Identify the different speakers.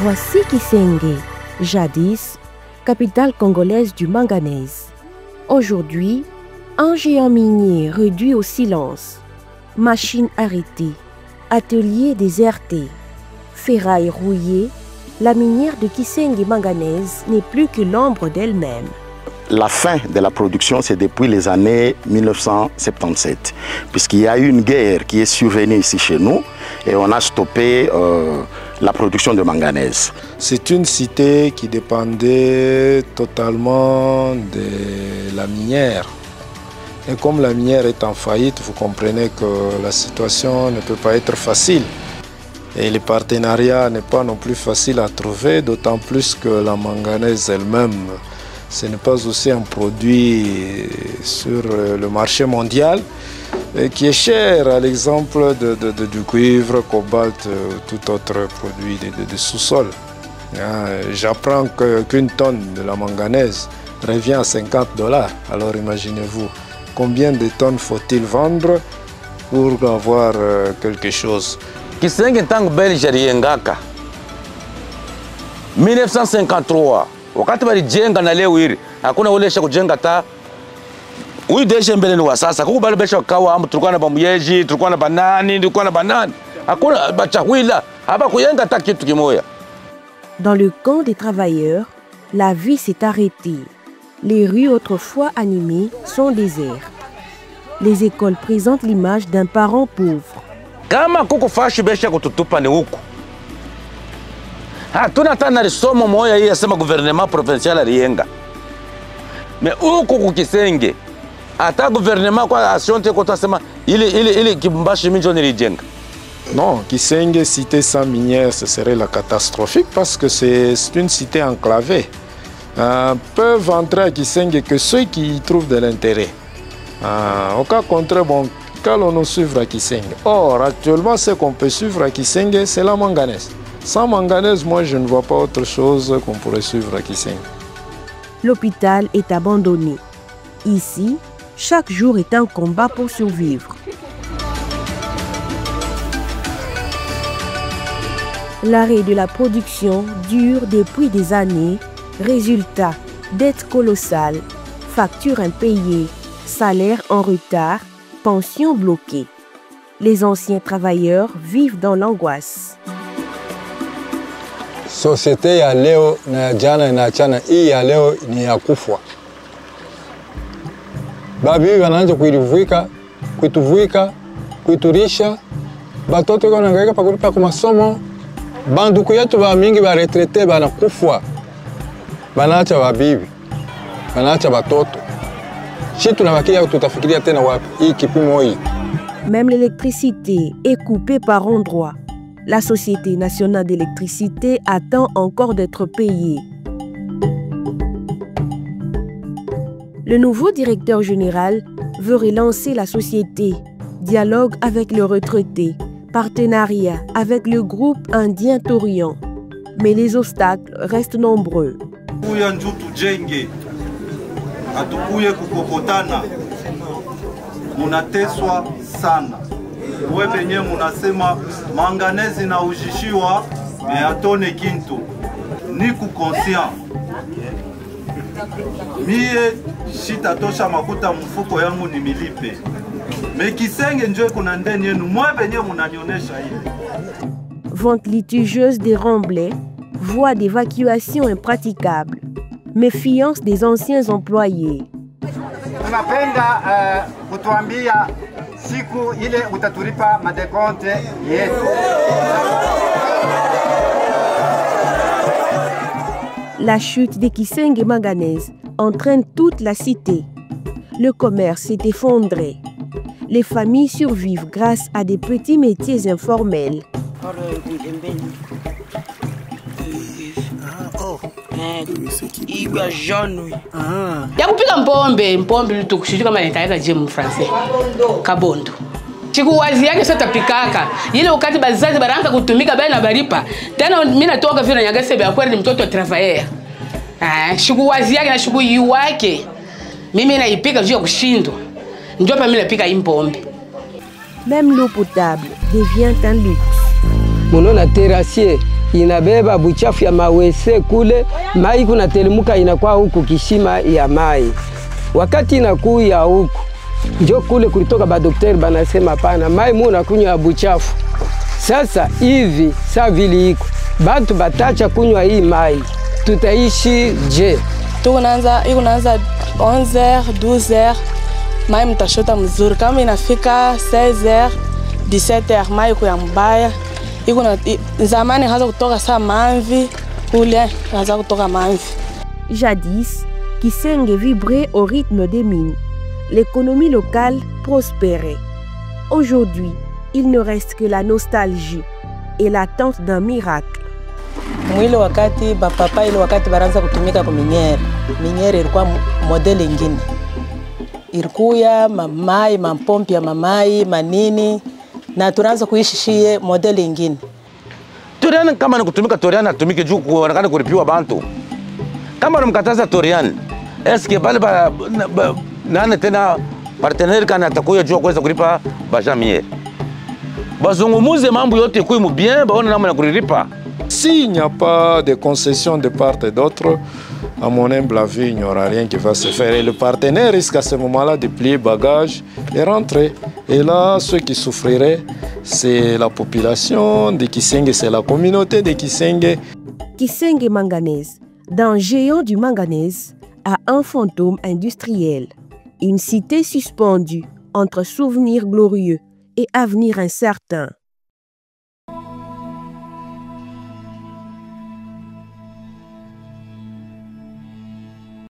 Speaker 1: Voici Kisenge, jadis capitale congolaise du manganèse. Aujourd'hui, un géant minier réduit au silence, machines arrêtées, ateliers désertés, ferrailles rouillées, la minière de Kisenge manganèse n'est plus que l'ombre d'elle-même.
Speaker 2: La fin de la production, c'est depuis les années 1977, puisqu'il y a eu une guerre qui est survenue ici chez nous et on a stoppé la production de manganèse.
Speaker 3: C'est une cité qui dépendait totalement de la minière. Et comme la minière est en faillite, vous comprenez que la situation ne peut pas être facile. Et le partenariat n'est pas non plus facile à trouver, d'autant plus que la manganèse elle-même, ce n'est pas aussi un produit sur le marché mondial qui est cher, à l'exemple du cuivre, cobalt, tout autre produit de sous-sol. J'apprends qu'une tonne de la manganèse revient à $50. Alors imaginez-vous, combien de tonnes faut-il vendre pour avoir quelque chose?
Speaker 4: Kisenge tangu Belge aliengaka 1953 wakati walijenga na leo hili hakuna ulesha kujenga ta huyu deshe mbele ni wa sasa kuko bale besha kawa amu tulikuwa na bamuyeji tulikuwa na banani hakuna bachahwila hapa kuyenga ta kitu kimoya.
Speaker 1: Dans le camp des travailleurs, la vie s'est arrêtée. Les rues autrefois animées sont désertes. Les écoles présentent l'image d'un parent pauvre.
Speaker 4: Kama kuko fashi besha kututupa ni huku. Hatuna tana lisomo moya hii yasema gouvernement provincial aliyenga. Me huku kukisenge. Ata gouvernement kwa asionte kwa tasema ili kibumbashi minjo nilijenga.
Speaker 3: Non, Kisenge, cité sans minière, ce serait la catastrophique parce que c'est une cité enclavée. Peuvent entrer à Kisenge que ceux qui y trouvent de l'intérêt. Au cas contraire, bon, qu'allons-nous suivre à Kisenge? Or, actuellement, ce qu'on peut suivre à Kisenge, c'est la manganèse. Sans manganèse, moi, je ne vois pas autre chose qu'on pourrait suivre à Kisenge.
Speaker 1: L'hôpital est abandonné. Ici, chaque jour est un combat pour survivre. L'arrêt de la production dure depuis des années. Résultat, dettes colossales, factures impayées, salaires en retard, pensions bloquées. Les anciens travailleurs vivent dans l'angoisse.
Speaker 5: Société ya leo na jana inaachana, hii ya leo ni ya kufa. Babi wanaanza kuituvuika, kuiturisha, batoto wanahangaika pakulipa kwa masomo. Banduku yetu ba mingi ba retraité banakufa. Banaacha babibi, banaacha batoto. Si tunabakia tutafikiria tena wapi hii kipimo hii.
Speaker 1: Même l'électricité est coupée par endroits. La Société nationale d'électricité attend encore d'être payée. Le nouveau directeur général veut relancer la société, dialogue avec les retraités, partenariat avec le groupe indien Torian. Mais les obstacles restent nombreux.
Speaker 6: Hatukuye kukokotana, munateswa sana. Uwe benye munasema manganezi na ujishiwa me atone kintu. Niku conscient. Mie shitatosha makuta mfuko yangu ni milipe. Me Kisenge njwe kuna ndeni yenu, mwe benye munanionesha hili.
Speaker 1: Vente litigieuse des remblais, voies d'évacuation impraticables. Méfiance des anciens employés.
Speaker 7: Tunapenda kutuambia siku ile utatulipa madekonte yetu.
Speaker 1: La chute des Kisenge manganèse entraîne toute la cité. Le commerce s'est effondré. Les familles survivent grâce à des petits métiers informels.
Speaker 8: Igwa jaune. Ya kupika mpombe litukushiju kama nitaweka je mu français. Kabondo. Chikuwazi yake sasa pikaka. Ile wakati bazazi baranga kutumika bana balipa. Tena mimi natoka vile nyagase bya kweli mtoto wa travailleur. Chikuwazi yake na shughuli yake. Mimi naipika juu ya kushindwa. Ndio pa mimi napika impombe.
Speaker 1: Même l'eau potable devient un luxe.
Speaker 9: Mono na terrassier
Speaker 5: inabeba buchafu ya mawese kule, mai kunatelemuka inakuwa huku kishima ya mai. Wakati inakuya huku, njo kule kulitoka badokteri banasema pana, mai muna kunywa buchafu. Sasa hivi, saa vili iko, batu batacha kunywa hii mai, tutaishi je?
Speaker 9: Ikunaanza 11h, 12h, mai mtashota mzuri. Kama inafika 16h, 17h, mai kuya mbaya. Zamani haza kutoka saa manvi, ule haza kutoka manvi.
Speaker 1: Jadis, Kisenge vibrait au rythme des mines. L'économie locale prospérait. Aujourd'hui, il ne reste que la nostalgie et l'attente d'un miracle.
Speaker 10: Mwile wakati bapapa ile wakati baranza kutumika kwa minyere. Minyere ilikuwa modeli ingine. Ilikuya mamai, mampompi ya mamai, manini, na tunaanza kuishi shie modeli ingine.
Speaker 4: Toriani kama ni kutumika Toriani atumike juu kuonekana kulipiwa bantu. Kama unamkataza Toriani, eske bale nane tena partenaire kana atakuya juu kuweza kulipa bajamier. Bazungumuze mambo yote kui mu bien baone namna kulilipa.
Speaker 3: S'il n'y a pas de concession de part et d'autre, à mon humble avis, il n'y aura rien qui va se faire. Et le partenaire risque à ce moment-là de plier bagage et rentrer. Et là, ceux qui souffriraient, c'est la population de Kisenge, c'est la communauté de Kisenge.
Speaker 1: Kisenge Manganèse, d'un géant du manganèse à un fantôme industriel. Une cité suspendue entre souvenirs glorieux et avenir incertain.